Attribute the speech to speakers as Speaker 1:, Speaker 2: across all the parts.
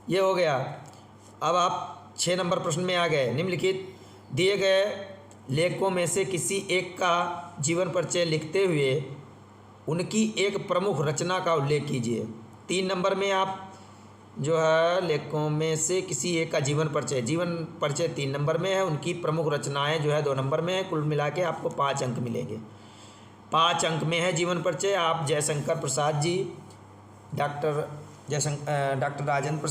Speaker 1: ये हो गया। अब आप 6 नंबर प्रश्न में आ गए। निम्नलिखित दिए गए लेखकों में से किसी एक का जीवन परिचय लिखते हुए उनकी एक प्रमुख रचना का उल्लेख कीजिए। 3 नंबर में आप जो है लेखकों में से किसी एक का जीवन परिचय 3 नंबर में है, उनकी प्रमुख रचनाएं जो है 2 नंबर में है। कुल मिला के आपको 5 अंक मिलेंगे। 5 अंक में है जीवन परिचय। आप Jaishankar Prasad ji, doctor Rajendra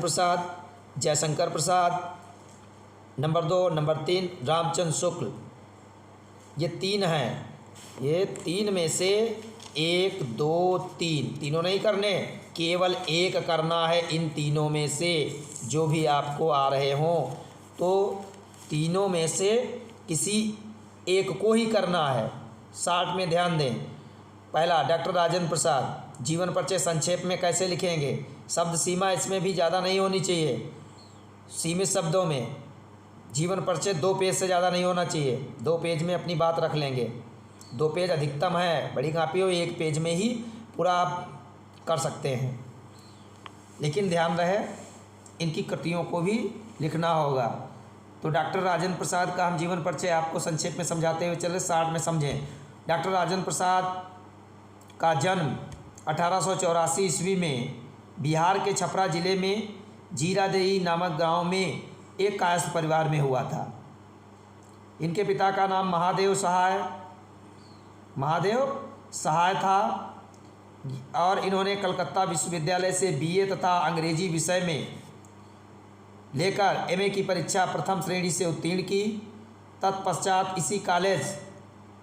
Speaker 1: Prasad, Jaishankar Prasad, number 2, number 3 Ramchandra Shukla. ये 3 हैं। ये 3 में से 1, 2, 3 तीनों नहीं करने, केवल एक करना है इन तीनों में से जो भी आपको आ रहे हों। तो तीनों में से किसी एक को ही करना है। 60 में ध्यान दें। पहला, डॉक्टर राजेंद्र प्रसाद, जीवन परिचय संक्षेप में कैसे लिखेंगे? शब्द सीमा इसमें भी ज़्यादा नहीं होनी चाहिए। सीमित शब्दों में जीवन परिचय 2 पेज से ज़्यादा नहीं होना चाहिए। 2 पेज में अपनी बात रख लेंगे। 2 पेज अधिकतम है। बड़ी कापी हो 1 पेज में ही पूरा आप कर सकते हैं। लेकिन ध्यान रहे इनकी कृतियों को भी लिखना होगा। तो डॉक्टर राजेंद्र प्रसाद का हम जीवन परिचय आपको संक्षेप में समझाते हुए चले, 60 में समझें। डॉक्टर राजेंद्र प्रसाद का जन्म 1884 ईस्वी में बिहार के छपरा जिले में जीरादेई नामक गांव में एक कायस्थ परिवार में हुआ था। इनके पिता का नाम महादेव सहाय था और इन्होंने कलकत्ता विश्वविद्यालय से बीए तथा अंग्रेजी विषय में लेकर एमए की परीक्षा प्रथम श्रेणी से उत्तीर्ण की। तत्पश्चात इसी कॉलेज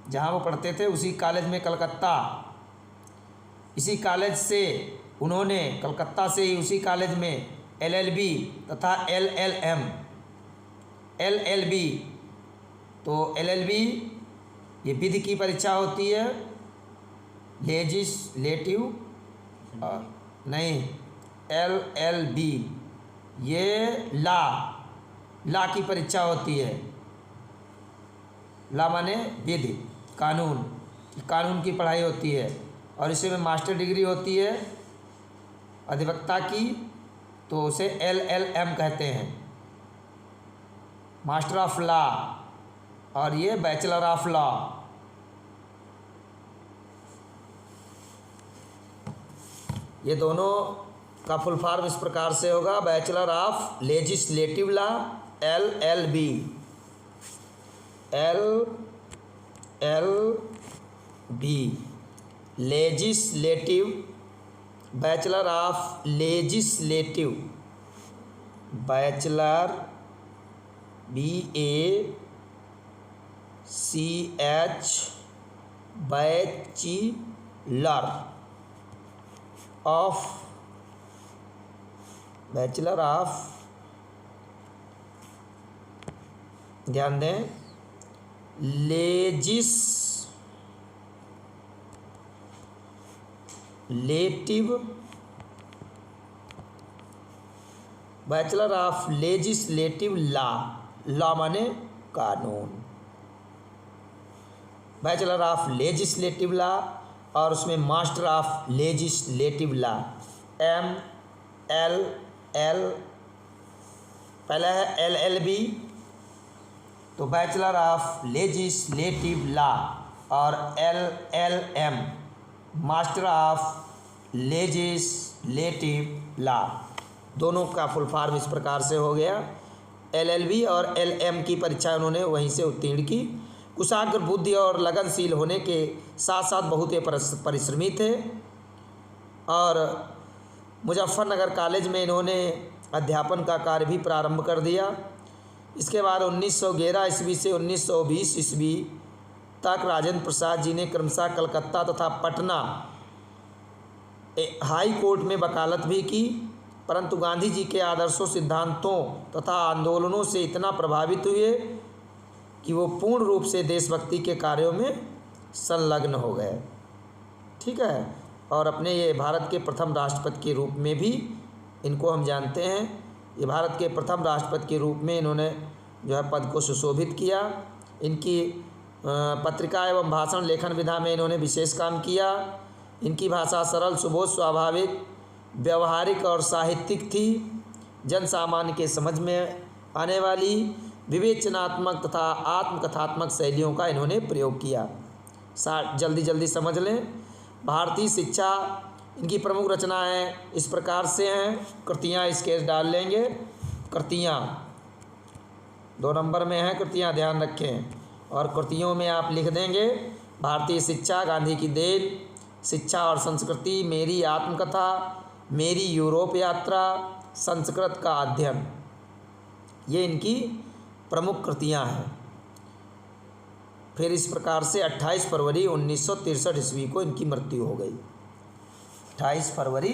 Speaker 1: जहां वो पढ़ते थे उसी कॉलेज में इसी कॉलेज से उन्होंने कलकत्ता से ही उसी कॉलेज में LLB तथा LLB। तो LLB ये विधि की परीक्षा होती है, लेजिस्लेटिव नहीं, LLB ये ला की परीक्षा होती है। ला माने विधि, कानून की पढ़ाई होती है और इसमें मास्टर डिग्री होती है अधिवक्ता की, तो उसे LLM कहते हैं, मास्टर ऑफ लॉ, और ये बैचलर ऑफ लॉ। ये दोनों का फुल फॉर्म इस प्रकार से होगा, bachelor of legislative law LLB, legislative, bachelor of legislative, bachelor BACH, bachelor of, ध्यान दें, legislative, bachelor of legislative law माने कानून, बैचलर ऑफ लेजिस्लेटिव लॉ और उसमें master of legislative law MLL। पहला है LLB तो बैचलर ऑफ लेजिस्लेटिव लॉ, और LLM master of legislative law. दोनों का फुल फॉर्म इस प्रकार से हो गया। LLB और LM की परीक्षा उन्होंने वहीं से उत्तीर्ण की। कुशाग्र बुद्धि और लगनशील होने के साथ साथ बहुत ही परिश्रमी थे और मुजफ्फरनगर कॉलेज में इन्होंने अध्यापन का कार्य भी प्रारंभ कर दिया। इसके बाद 1911 ईस्वी से 1920 ईस्वी तक राजेंद्र प्रसाद जी ने क्रमशः कलकत्ता तथा पटना हाई कोर्ट में वकालत भी की, परंतु गांधी जी के आदर्शों, सिद्धांतों तथा आंदोलनों से इतना प्रभावित हुए कि वो पूर्ण रूप से देशभक्ति के कार्यों में संलग्न हो गए। ठीक है, और अपने ये भारत के प्रथम राष्ट्रपति के रूप में भी इनको हम जानते हैं। ये भारत के प्रथम राष्ट्रपति के रूप में इन्होंने जो है पद को सुशोभित किया। इनकी पत्रिका एवं भाषण लेखन विधा में इन्होंने विशेष काम किया इनकी भाषा सरल, सुबोध, स्वाभाविक, व्यवहारिक और साहित्यिक थी। जन सामान्य के समझ में आने वाली विवेचनात्मक तथा आत्मकथात्मक शैलियों का इन्होंने प्रयोग किया। जल्दी जल्दी समझ लें। भारतीय शिक्षा, इनकी प्रमुख रचनाएं इस प्रकार से हैं। कृतियाँ स्केच डाल लेंगे। कृतियाँ 2 नंबर में हैं, कृतियाँ ध्यान रखें। और कृतियों में आप लिख देंगे भारतीय शिक्षा, गांधी की देन, शिक्षा और संस्कृति, मेरी आत्मकथा, मेरी यूरोप यात्रा, संस्कृत का अध्ययन। ये इनकी प्रमुख कृतियाँ हैं। फिर इस प्रकार से 28 फरवरी 1963 ईस्वी को इनकी मृत्यु हो गई। 28 फरवरी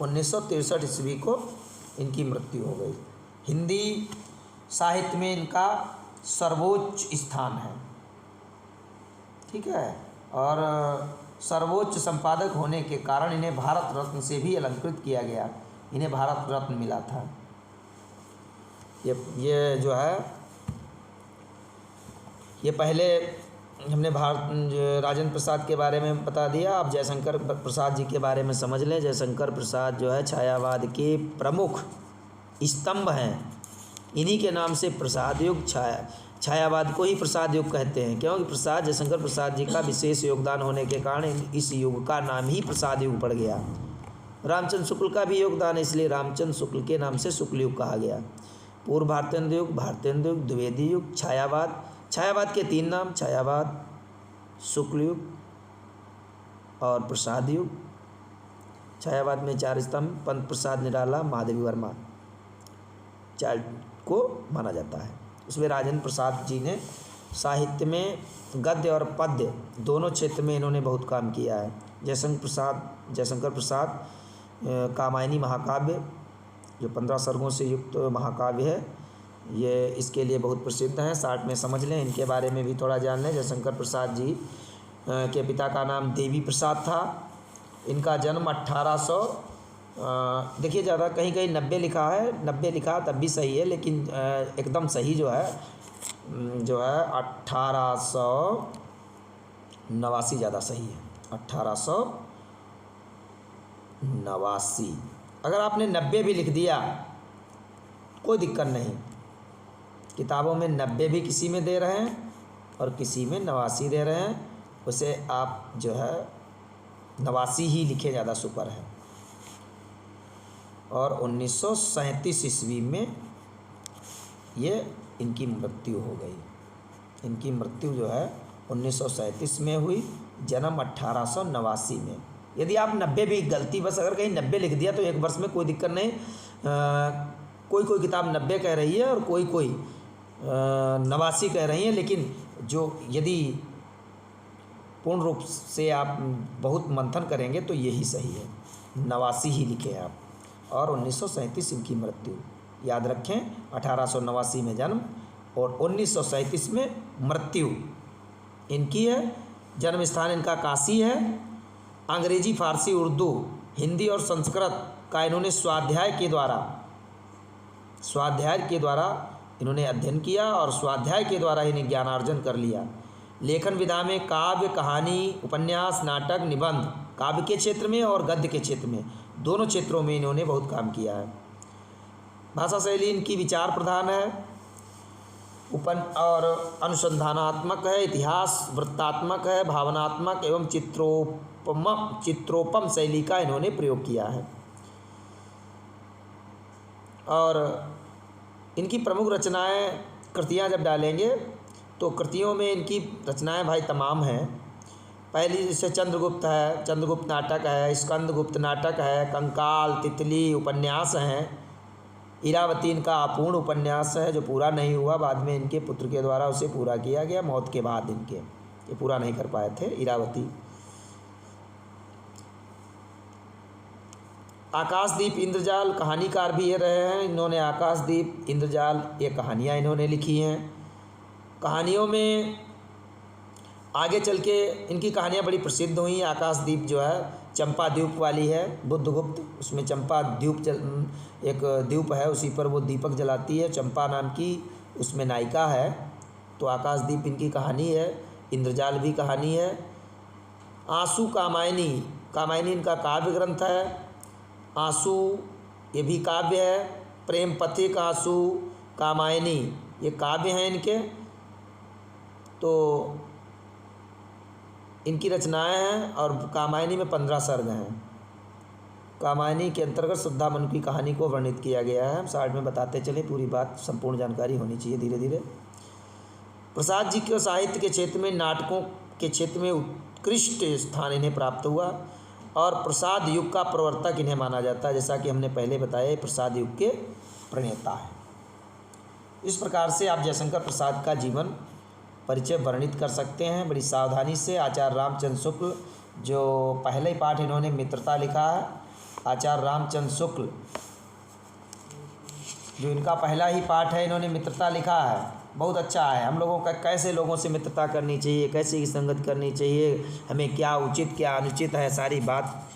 Speaker 1: 1963 ईस्वी को इनकी मृत्यु हो गई। हिंदी साहित्य में इनका सर्वोच्च स्थान है, ठीक है। और सर्वोच्च संपादक होने के कारण इन्हें भारत रत्न से भी अलंकृत किया गया। इन्हें भारत रत्न मिला था। ये जो है, ये पहले हमने राजेंद्र प्रसाद के बारे में बता दिया। अब जयशंकर प्रसाद जी के बारे में समझ लें। जयशंकर प्रसाद जो है छायावाद के प्रमुख स्तंभ हैं। इन्हीं के नाम से प्रसाद युग, छायावाद को ही प्रसाद युग कहते हैं, क्योंकि जयशंकर प्रसाद जी का विशेष योगदान होने के कारण इस युग का नाम ही प्रसाद युग पड़ गया। रामचंद्र शुक्ल का भी योगदान है, इसलिए रामचंद्र शुक्ल के नाम से शुक्ल युग कहा गया। पूर्व भारतेंद्र युग, भारतेंद्र युग, द्विवेदी युग, छायावाद। छायावाद के 3 नाम, छायावाद, शुक्ल युग और प्रसाद युग। छायावाद में 4 स्तंभ, पंत प्रसाद निराला, महादेवी वर्मा 4 को माना जाता है। उसमें राजेंद्र प्रसाद जी ने साहित्य में गद्य और पद्य दोनों क्षेत्र में इन्होंने बहुत काम किया है। जयशंकर प्रसाद कामायनी महाकाव्य, जो 15 सर्गों से युक्त महाकाव्य है, ये इसके लिए बहुत प्रसिद्ध हैं। 60 में समझ लें। इनके बारे में भी थोड़ा जान लें। जयशंकर प्रसाद जी के पिता का नाम देवी प्रसाद था। इनका जन्म 1800, देखिए ज़्यादा कहीं कहीं 90 लिखा है, 90 लिखा तब भी सही है, लेकिन एकदम सही जो है 1889 ज़्यादा सही है। 1889। अगर आपने 90 भी लिख दिया कोई दिक्कत नहीं। किताबों में 90 भी किसी में दे रहे हैं और किसी में 89 दे रहे हैं, उसे आप जो है 89 ही लिखे, ज़्यादा सुपर है। और 1937 ईस्वी में ये इनकी मृत्यु हो गई। इनकी मृत्यु जो है 1937 में हुई, जन्म 1889 में। यदि आप 90 भी गलती, बस अगर कहीं 90 लिख दिया तो एक वर्ष में कोई दिक्कत नहीं। कोई किताब 90 कह रही है और कोई 89 कह रही है, लेकिन जो यदि पूर्ण रूप से आप बहुत मंथन करेंगे तो यही सही है, 89 ही लिखे आप। और 1937 इनकी मृत्यु, याद रखें। 1889 में जन्म और 1937 में मृत्यु इनकी है। जन्म स्थान इनका काशी है। अंग्रेजी, फारसी, उर्दू, हिंदी और संस्कृत का इन्होंने स्वाध्याय के द्वारा इन्होंने अध्ययन किया और स्वाध्याय के द्वारा इन्हें ज्ञानार्जन कर लिया। लेखन विधा में काव्य, कहानी, उपन्यास, नाटक, निबंध, काव्य के क्षेत्र में और गद्य के क्षेत्र में, दोनों क्षेत्रों में इन्होंने बहुत काम किया है। भाषा शैली इनकी विचार प्रधान है, और अनुसंधानात्मक है, इतिहास वृत्तात्मक है, भावनात्मक एवं चित्रोपम शैली का इन्होंने प्रयोग किया है। और इनकी प्रमुख रचनाएं, कृतियां जब डालेंगे तो कृतियों में इनकी रचनाएं भाई तमाम हैं। पहली जैसे चंद्रगुप्त है, चंद्रगुप्त नाटक है, स्कंदगुप्त नाटक है, कंकाल, तितली उपन्यास हैं। इरावती इनका अपूर्ण उपन्यास है जो पूरा नहीं हुआ, बाद में इनके पुत्र के द्वारा उसे पूरा किया गया, मौत के बाद इनके, ये पूरा नहीं कर पाए थे इरावती। आकाशदीप, इंद्रजाल, कहानीकार भी ये रहे हैं। इन्होंने आकाशदीप, इंद्रजाल, ये कहानियाँ इन्होंने लिखी हैं। कहानियों में आगे चल के इनकी कहानियाँ बड़ी प्रसिद्ध हुई। आकाशदीप जो है चंपा द्वीप वाली है, बुद्धगुप्त, उसमें चंपा द्वीप एक द्वीप है, उसी पर वो दीपक जलाती है, चंपा नाम की उसमें नायिका है। तो आकाशदीप इनकी कहानी है। इंद्रजाल भी कहानी है। आंसू कामायनी, कामायनी इनका काव्य ग्रंथ है। आंसू ये भी काव्य है। प्रेम पथिक, आंसू, कामायनी ये काव्य हैं इनके। तो इनकी रचनाएं हैं और कामायनी में 15 सर्ग हैं। कामायनी के अंतर्गत श्रद्धा मनु की कहानी को वर्णित किया गया है। हम साइड में बताते चले, पूरी बात संपूर्ण जानकारी होनी चाहिए धीरे धीरे। प्रसाद जी के साहित्य के क्षेत्र में, नाटकों के क्षेत्र में उत्कृष्ट स्थान इन्हें प्राप्त हुआ और प्रसाद युग का प्रवर्तक इन्हें माना जाता है। जैसा कि हमने पहले बताया, प्रसाद युग के प्रणेता है। इस प्रकार से आप जयशंकर प्रसाद का जीवन परिचय वर्णित कर सकते हैं बड़ी सावधानी से। आचार्य रामचंद्र शुक्ल, जो पहले ही पाठ इन्होंने मित्रता लिखा है, आचार्य रामचंद्र शुक्ल जो इनका पहला ही पाठ है, इन्होंने मित्रता लिखा है, बहुत अच्छा है। हम लोगों का कैसे लोगों से मित्रता करनी चाहिए, कैसे की संगत करनी चाहिए, हमें क्या उचित क्या अनुचित है, सारी बात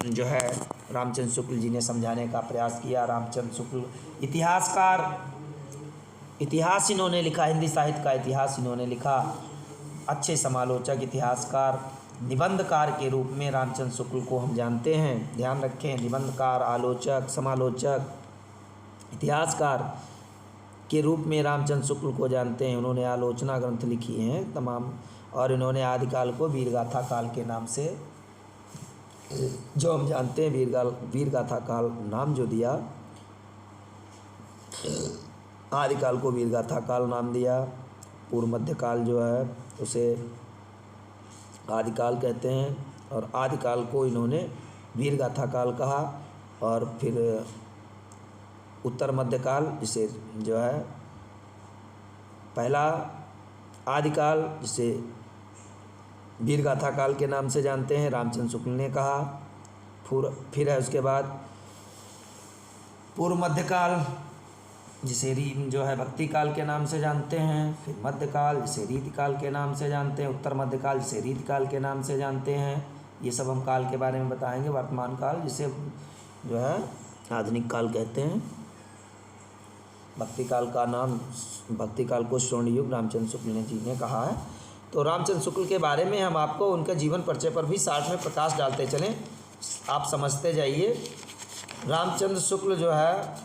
Speaker 1: जो है रामचंद्र शुक्ल जी ने समझाने का प्रयास किया। रामचंद्र शुक्ल इतिहासकार, इतिहास इन्होंने लिखा, हिंदी साहित्य का इतिहास इन्होंने लिखा। अच्छे समालोचक, इतिहासकार, निबंधकार के रूप में रामचंद्र शुक्ल को हम जानते हैं। ध्यान रखें, निबंधकार, आलोचक, समालोचक, इतिहासकार के रूप में रामचंद्र शुक्ल को जानते हैं। उन्होंने आलोचना ग्रंथ लिखी हैं तमाम, और इन्होंने आदिकाल को वीरगाथा काल के नाम से, जो हम जानते हैं, वीरगाथा काल नाम जो दिया, आदिकाल को वीरगाथा काल नाम दिया। पूर्व मध्यकाल जो है उसे आदिकाल कहते हैं, और आदिकाल को इन्होंने वीरगाथा काल कहा। और फिर उत्तर मध्यकाल, जिसे जो है पहला आदिकाल, जिसे वीरगाथा काल के नाम से जानते हैं, रामचंद्र शुक्ल ने कहा। फिर है उसके बाद पूर्व मध्यकाल, जिसे जो है भक्ति काल के नाम से जानते हैं। फिर मध्यकाल, जिसे रीतिकाल के नाम से जानते हैं। उत्तर मध्यकाल, जिसे रीतिकाल के नाम से जानते हैं। ये सब हम काल के बारे में बताएंगे। वर्तमान काल, जिसे जो है आधुनिक काल कहते हैं। भक्ति काल का नाम, भक्ति काल को स्वर्ण युग रामचंद्र शुक्ल जी ने कहा है। तो रामचंद्र शुक्ल के बारे में हम आपको उनके जीवन परिचय पर भी साथ में प्रकाश डालते चलें, आप समझते जाइए। रामचंद्र शुक्ल जो है,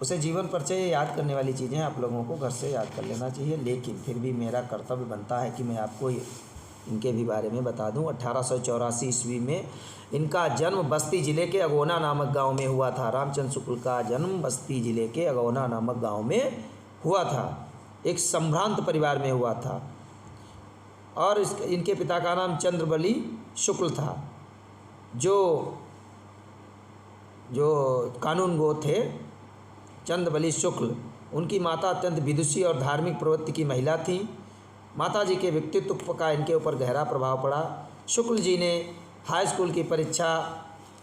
Speaker 1: उसे जीवन परिचय याद करने वाली चीज़ें आप लोगों को घर से याद कर लेना चाहिए, लेकिन फिर भी मेरा कर्तव्य बनता है कि मैं आपको इनके भी बारे में बता दूं। 1884 ईस्वी में इनका जन्म बस्ती जिले के अगौना नामक गांव में हुआ था। रामचंद्र शुक्ल का जन्म बस्ती जिले के अगौना नामक गांव में हुआ था। एक संभ्रांत परिवार में हुआ था, और इनके पिता का नाम चंद्रबली शुक्ल था, जो कानून गो थे, चंद्रबली शुक्ल। उनकी माता अत्यंत विदुषी और धार्मिक प्रवृत्ति की महिला थी। माता जी के व्यक्तित्व का इनके ऊपर गहरा प्रभाव पड़ा। शुक्ल जी ने हाई स्कूल की परीक्षा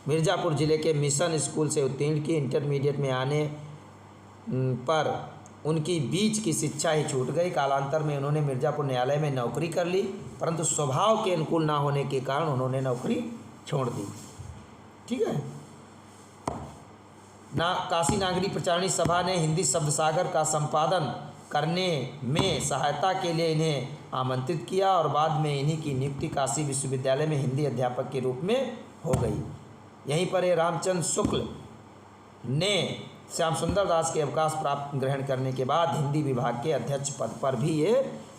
Speaker 1: मिर्ज़ापुर ज़िले के मिशन स्कूल से उत्तीर्ण की। इंटरमीडिएट में आने पर उनकी बीच की शिक्षा ही छूट गई। कालांतर में उन्होंने मिर्ज़ापुर न्यायालय में नौकरी कर ली, परंतु स्वभाव के अनुकूल ना होने के कारण उन्होंने नौकरी छोड़ दी। ठीक है ना। काशी नागरी प्रचारणी सभा ने हिंदी शब्द सागर का संपादन करने में सहायता के लिए इन्हें आमंत्रित किया, और बाद में इन्हीं की नियुक्ति काशी विश्वविद्यालय में हिंदी अध्यापक के रूप में हो गई। यहीं पर रामचंद्र शुक्ल ने श्याम सुंदर दास के अवकाश प्राप्त ग्रहण करने के बाद हिंदी विभाग के अध्यक्ष पद पर भी ये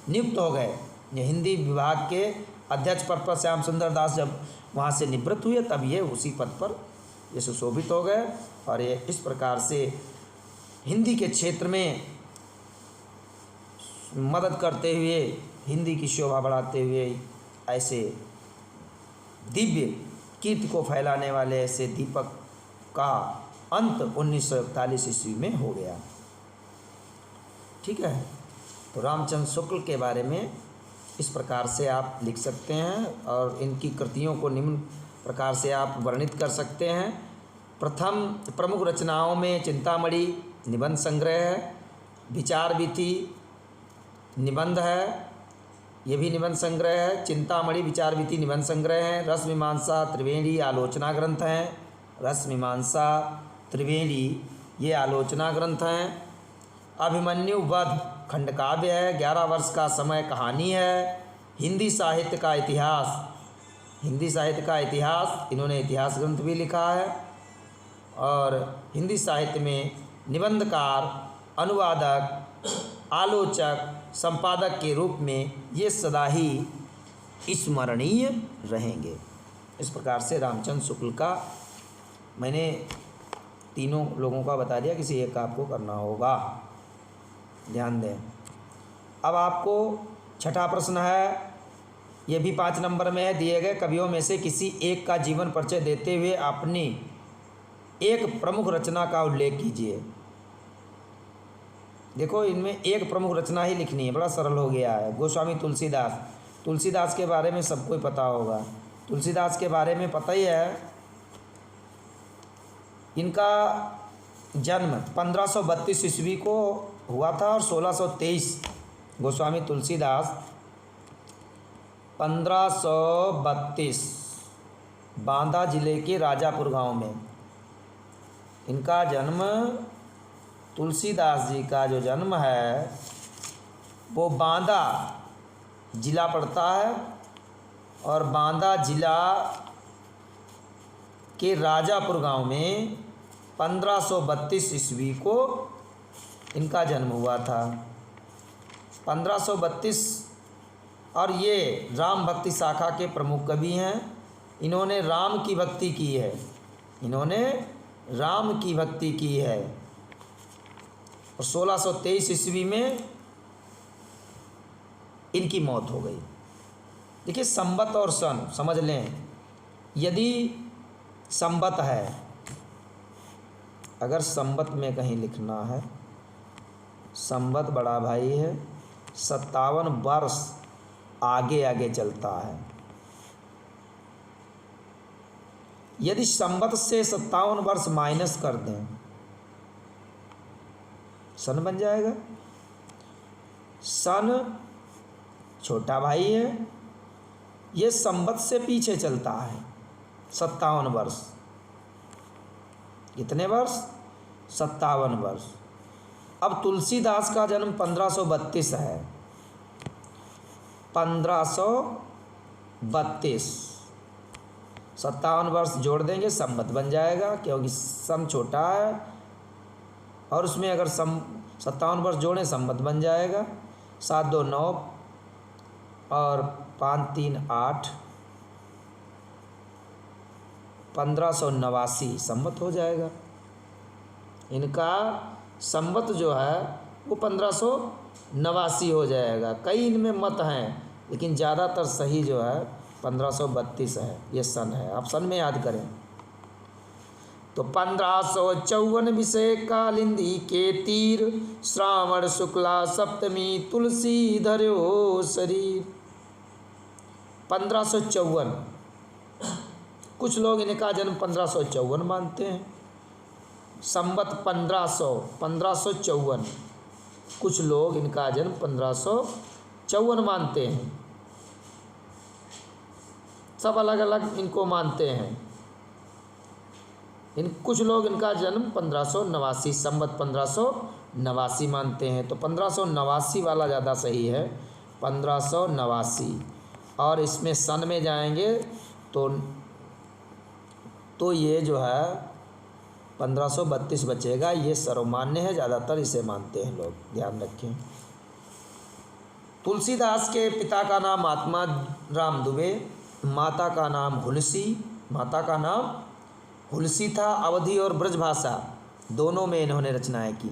Speaker 1: नियुक्त हो गए। ये हिंदी विभाग के अध्यक्ष पद पर श्याम सुंदर दास जब वहाँ से निवृत्त हुए, तब ये उसी पद पर ये सुशोभित हो गए, और ये इस प्रकार से हिंदी के क्षेत्र में मदद करते हुए, हिंदी की शोभा बढ़ाते हुए, ऐसे दिव्य कीर्ति को फैलाने वाले ऐसे दीपक का अंत 1941 ईस्वी में हो गया। ठीक है, तो रामचंद्र शुक्ल के बारे में इस प्रकार से आप लिख सकते हैं, और इनकी कृतियों को निम्न प्रकार से आप वर्णित कर सकते हैं। प्रथम प्रमुख रचनाओं में चिंतामणि निबंध संग्रह है, विचार वीथी निबंध है, ये भी निबंध संग्रह है। चिंतामणि विचार वीथी निबंध संग्रह है। रस मीमांसा त्रिवेणी आलोचना ग्रंथ हैं। रस मीमांसा त्रिवेणी ये आलोचना ग्रंथ हैं। अभिमन्यु वध खंडकाव्य है। 11 वर्ष का समय कहानी है। हिंदी साहित्य का इतिहास हिंदी साहित्य का इतिहास, इन्होंने इतिहास ग्रंथ भी लिखा है। और हिंदी साहित्य में निबंधकार, अनुवादक, आलोचक, संपादक के रूप में ये सदा ही स्मरणीय रहेंगे। इस प्रकार से रामचंद्र शुक्ल का मैंने तीनों लोगों का बता दिया, किसी एक का आपको करना होगा, ध्यान दें। अब आपको छठा प्रश्न है, ये भी 5 नंबर में है। दिए गए कवियों में से किसी एक का जीवन परिचय देते हुए अपनी एक प्रमुख रचना का उल्लेख कीजिए। देखो, इनमें एक प्रमुख रचना ही लिखनी है, बड़ा सरल हो गया है। गोस्वामी तुलसीदास, तुलसीदास के बारे में सबको ही पता होगा। तुलसीदास के बारे में पता ही है, इनका जन्म 1532 ईस्वी को हुआ था और 1623 गोस्वामी तुलसीदास 1532 बांदा जिले के राजापुर गांव में इनका जन्म, तुलसीदास जी का जो जन्म है वो बांदा जिला पड़ता है और बांदा जिला के राजापुर गांव में 1532 ईस्वी को इनका जन्म हुआ था। 1532। और ये राम भक्ति शाखा के प्रमुख कवि हैं। इन्होंने राम की भक्ति की है, इन्होंने राम की भक्ति की है। और 1623 ईस्वी में इनकी मौत हो गई। देखिए, संवत और सन समझ लें। यदि संवत है, अगर संवत में कहीं लिखना है, संवत बड़ा भाई है, 57 वर्ष आगे आगे चलता है। यदि संवत से 57 वर्ष माइनस कर दें, सन बन जाएगा। सन छोटा भाई है, ये संवत से पीछे चलता है 57 वर्ष। कितने वर्ष? 57 वर्ष। अब तुलसीदास का जन्म 1532 है। 1532, 57 वर्ष जोड़ देंगे, संवत बन जाएगा, क्योंकि सन छोटा है और उसमें अगर 57 वर्ष जोड़ें संवत बन जाएगा। 7 2 9 और 5 3 8, 1589 संवत हो जाएगा। इनका संवत जो है वो 1589 हो जाएगा। कई इनमें मत हैं, लेकिन ज़्यादातर सही जो है 1532 है, ये सन है। आप सन में याद करें तो 1554 विषय कालिंदी के तीर, श्रावण शुक्ला सप्तमी तुलसी धर्यो शरीर। 1554, कुछ लोग इनका जन्म 1554 मानते हैं। संवत 1554, कुछ लोग इनका जन्म 1554 मानते हैं। सब अलग अलग इनको मानते हैं। कुछ लोग इनका जन्म 1589, संवत 1589 मानते हैं। तो 1589 वाला ज़्यादा सही है, 1589। और इसमें सन में जाएंगे तो ये जो है 1532 बचेगा। ये सर्वमान्य है, ज़्यादातर इसे मानते हैं लोग, ध्यान रखें। तुलसीदास के पिता का नाम आत्मा राम दुबे, माता का नाम हुलसी था। अवधी और ब्रजभाषा दोनों में इन्होंने रचनाएं की।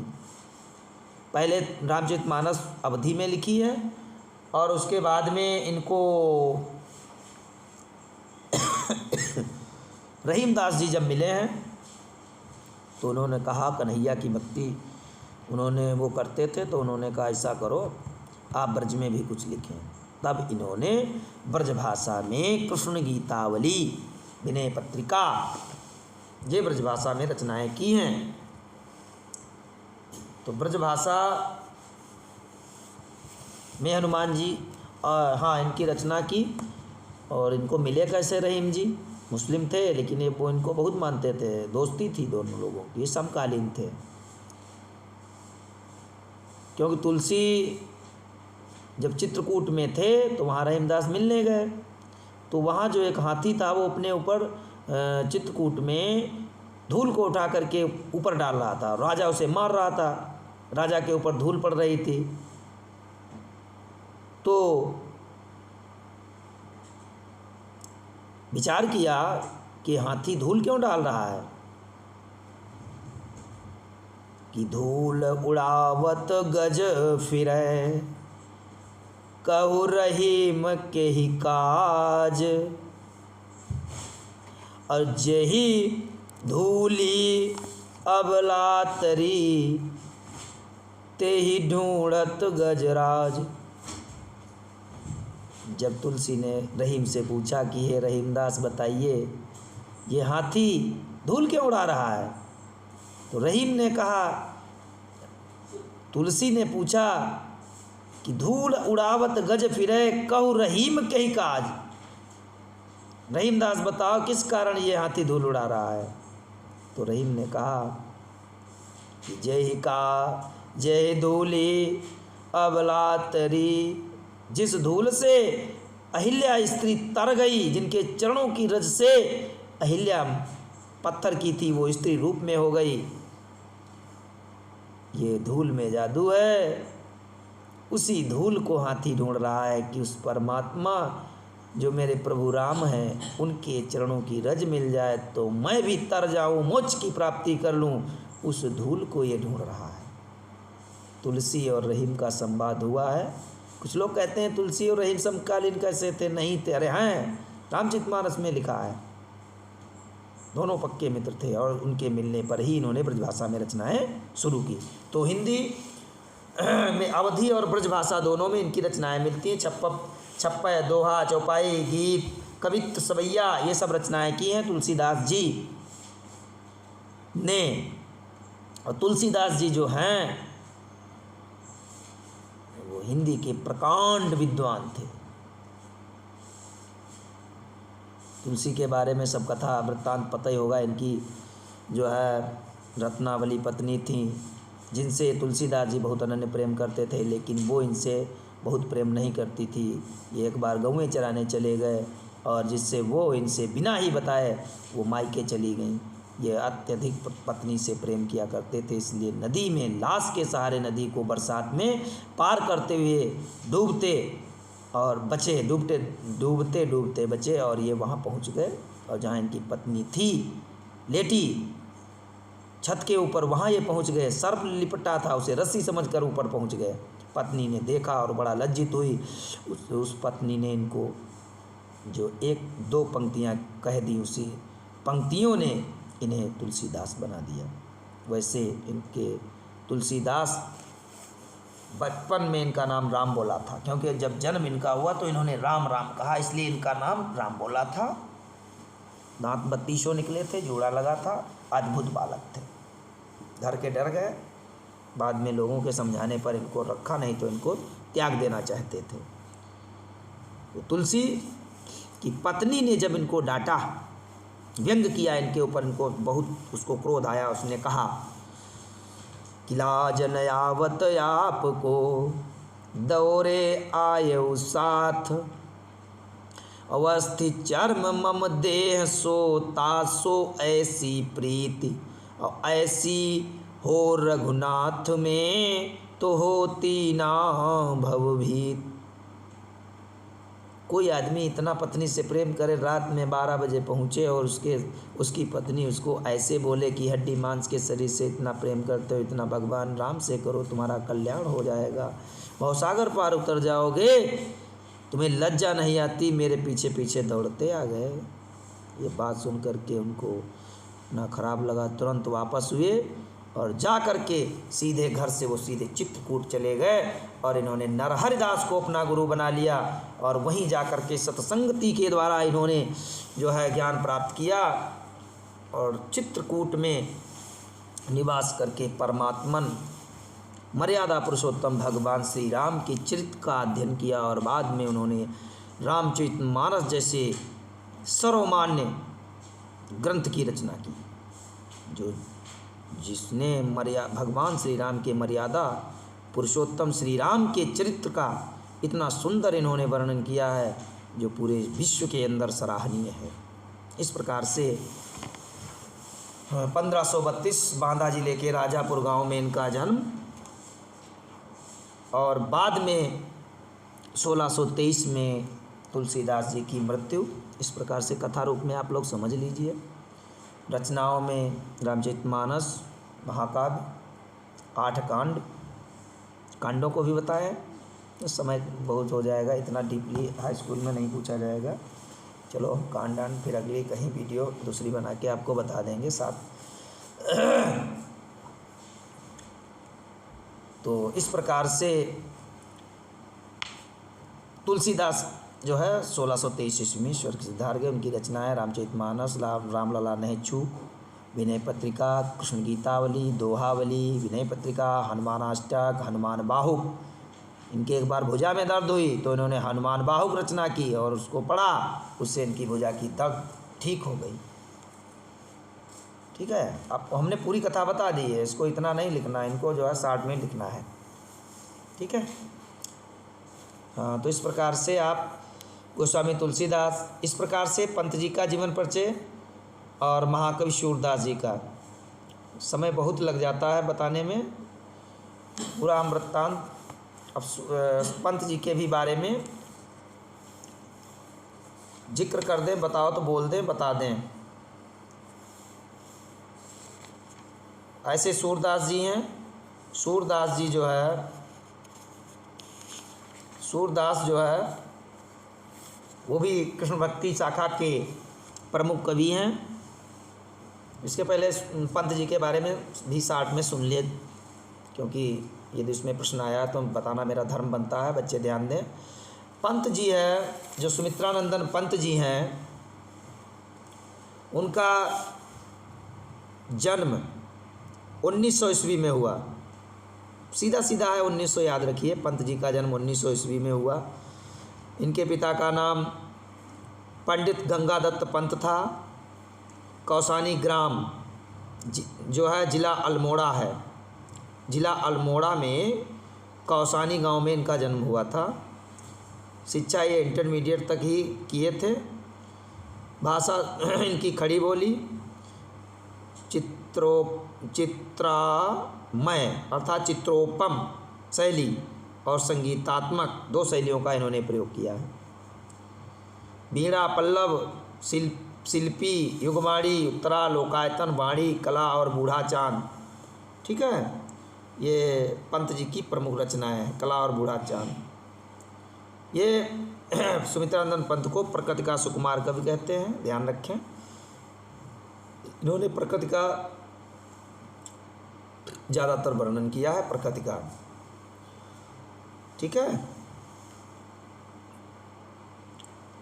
Speaker 1: पहले रामचरितमानस अवधी में लिखी है और उसके बाद में इनको रहीमदास जी जब मिले हैं तो उन्होंने कहा, कन्हैया की भक्ति उन्होंने वो करते थे, तो उन्होंने कहा ऐसा करो आप ब्रज में भी कुछ लिखें। तब इन्होंने ब्रजभाषा में कृष्ण गीतावली, विनय पत्रिका, ये ब्रजभाषा में रचनाएं की हैं। तो ब्रजभाषा में हनुमान जी हाँ इनकी रचना की। और इनको मिले कैसे? रहीम जी मुस्लिम थे, लेकिन ये वो इनको बहुत मानते थे, दोस्ती थी दोनों लोगों की, ये समकालीन थे। क्योंकि तुलसी जब चित्रकूट में थे तो वहाँ रहीमदास मिलने गए, तो वहाँ जो एक हाथी था वो अपने ऊपर चित्रकूट में धूल को उठा करके ऊपर डाल रहा था, राजा उसे मार रहा था, राजा के ऊपर धूल पड़ रही थी। तो विचार किया कि हाथी धूल क्यों डाल रहा है, कि धूल उड़ावत गज फिरै, कहु रहीम के ही काज, और जेही धूली अबलातरी, ते ही ढूंढत गजराज। जब तुलसी ने रहीम से पूछा कि हे रहीमदास बताइए ये हाथी धूल क्यों उड़ा रहा है, तो रहीम ने कहा, तुलसी ने पूछा कि धूल उड़ावत गज फिरे, कहु रहीम के ही काज। रहीमदास बताओ किस कारण ये हाथी धूल उड़ा रहा है। तो रहीम ने कहा कि जय धूली अबलातरी, जिस धूल से अहिल्या स्त्री तर गई, जिनके चरणों की रज से अहिल्या पत्थर की थी वो स्त्री रूप में हो गई, ये धूल में जादू है। उसी धूल को हाथी ढूंढ रहा है कि उस परमात्मा जो मेरे प्रभु राम हैं उनके चरणों की रज मिल जाए तो मैं भी तर जाऊं, मोक्ष की प्राप्ति कर लूं, उस धूल को ये ढूंढ रहा है। तुलसी और रहीम का संवाद हुआ है। कुछ लोग कहते हैं तुलसी और रहीम समकालीन कैसे थे, नहीं थे, अरे हैं, रामचरितमानस में लिखा है दोनों पक्के मित्र थे और उनके मिलने पर ही इन्होंने ब्रजभाषा में रचनाएं शुरू की। तो हिंदी में अवधी और ब्रजभाषा दोनों में इनकी रचनाएं मिलती हैं। छप्पय, दोहा, चौपाई, गीत, कवित्त, सवैया, ये सब रचनाएं की हैं तुलसीदास जी ने। और तुलसीदास जी जो हैं वो हिंदी के प्रकांड विद्वान थे। तुलसी के बारे में सब कथा वृत्तांत पता ही होगा। इनकी जो है रत्नावली पत्नी थी जिनसे तुलसीदास जी बहुत अनन्य प्रेम करते थे, लेकिन वो इनसे बहुत प्रेम नहीं करती थी। ये एक बार गौएं चराने चले गए और जिससे वो इनसे बिना ही बताए वो मायके चली गईं। ये अत्यधिक पत्नी से प्रेम किया करते थे, इसलिए नदी में लाश के सहारे नदी को बरसात में पार करते हुए डूबते और बचे, डूबते डूबते बचे और ये वहाँ पहुँच गए और जहाँ इनकी पत्नी थी लेटी छत के ऊपर, वहाँ ये पहुँच गए। सर्प लिपटा था, उसे रस्सी समझकर ऊपर पहुँच गए। पत्नी ने देखा और बड़ा लज्जित हुई। उस पत्नी ने इनको जो एक दो पंक्तियाँ कह दी, उसी पंक्तियों ने इन्हें तुलसीदास बना दिया। वैसे इनके तुलसीदास बचपन में इनका नाम राम बोला था, क्योंकि जब जन्म इनका हुआ तो इन्होंने राम राम कहा, इसलिए इनका नाम राम बोला था। दांत 32 निकले थे, जोड़ा लगा था, अद्भुत बालक थे। घर के डर गए, बाद में लोगों के समझाने पर इनको रखा, नहीं तो इनको त्याग देना चाहते थे। तो तुलसी की पत्नी ने जब इनको डांटा, व्यंग किया इनके ऊपर, इनको बहुत उसको क्रोध आया। उसने कहा कि लाज न आवत आपको, दौरे आयु साथ, अवस्थित चर्म मम देह सो तासो ऐसी प्रीति, और ऐसी हो रघुनाथ में तो होती ना भवभीत। कोई आदमी इतना पत्नी से प्रेम करे, रात में 12 बजे पहुँचे और उसकी पत्नी उसको ऐसे बोले कि हड्डी मांस के शरीर से इतना प्रेम करते हो, इतना भगवान राम से करो, तुम्हारा कल्याण हो जाएगा, भवसागर पार उतर जाओगे, तुम्हें लज्जा नहीं आती, मेरे पीछे पीछे दौड़ते आ गए। ये बात सुन करके उनको ना खराब लगा, तुरंत वापस हुए और जा कर के सीधे घर से वो सीधे चित्रकूट चले गए और इन्होंने नरहरिदास को अपना गुरु बना लिया और वहीं जा कर के सत्संगति के द्वारा इन्होंने जो है ज्ञान प्राप्त किया और चित्रकूट में निवास करके परमात्मन मर्यादा पुरुषोत्तम भगवान श्री राम के चरित्र का अध्ययन किया और बाद में उन्होंने रामचरितमानस जैसे सर्वमान्य ग्रंथ की रचना की, जो जिसने भगवान श्री राम के मर्यादा पुरुषोत्तम श्री राम के चरित्र का इतना सुंदर इन्होंने वर्णन किया है जो पूरे विश्व के अंदर सराहनीय है। इस प्रकार से 1532 बांदा जिले के राजापुर गांव में इनका जन्म और बाद में 1623 में तुलसीदास जी की मृत्यु। इस प्रकार से कथा रूप में आप लोग समझ लीजिए। रचनाओं में रामचरितमानस महाकाव्य, 8 कांडों को भी बताएं। तो समय बहुत हो जाएगा, इतना डीपली हाई स्कूल में नहीं पूछा जाएगा। चलो हम कांड फिर अगली कहीं वीडियो दूसरी बना के आपको बता देंगे साथ। तो इस प्रकार से तुलसीदास जो है 1623 ईस्वी में स्वर्ग सिधार गए। उनकी रचनाएं रामचरितमानस, रामलला नेहचू, विनय पत्रिका, कृष्ण गीतावली, दोहावली, विनय पत्रिका, हनुमानाष्टक, हनुमान बाहुक। इनके एक बार भुजा में दर्द हुई तो इन्होंने हनुमान बाहुक रचना की और उसको पढ़ा, उससे इनकी भुजा की दर्द ठीक हो गई। ठीक है, आपको हमने पूरी कथा बता दी है, इसको इतना नहीं लिखना, इनको जो है 60 में लिखना है। ठीक है, हाँ। तो इस प्रकार से आप गोस्वामी तुलसीदास, इस प्रकार से पंत जी का जीवन परिचय और महाकवि सूरदास जी का। समय बहुत लग जाता है बताने में, पूरा हम वृत्तांत। अब पंत जी के भी बारे में जिक्र कर दें, बताओ तो बोल दें, बता दें। ऐसे सूरदास जी हैं। सूरदास जी जो है, सूरदास जो है वो भी कृष्ण भक्ति शाखा के प्रमुख कवि हैं। इसके पहले पंत जी के बारे में भी 60 में सुन लिए, क्योंकि यदि उसमें प्रश्न आया तो बताना मेरा धर्म बनता है। बच्चे ध्यान दें। पंत जी है जो सुमित्रानंदन पंत जी हैं, उनका जन्म 1900 ईस्वी में हुआ। सीधा सीधा है 1900, याद रखिए। पंत जी का जन्म 1900 ईस्वी में हुआ। इनके पिता का नाम पंडित गंगादत्त पंत था। कौसानी ग्राम जो है जिला अल्मोड़ा है, जिला अल्मोड़ा में कौसानी गांव में इनका जन्म हुआ था। शिक्षा ये इंटरमीडिएट तक ही किए थे। भाषा इनकी खड़ी बोली, चित्रामय अर्थात चित्रोपम शैली और संगीतात्मक 2 शैलियों का इन्होंने प्रयोग किया है। वीणा, पल्लव, शिल्पी, युगमाणी, उत्तरा, लोकायतन, वाणी, कला और बूढ़ा चांद। ठीक है, ये पंत जी की प्रमुख रचनाएं हैं, कला और बूढ़ा चांद। ये सुमित्रानंदन पंत को प्रकृति का सुकुमार कवि कहते हैं, ध्यान रखें। इन्होंने प्रकृति का ज़्यादातर वर्णन किया है, प्रकृति का। ठीक है।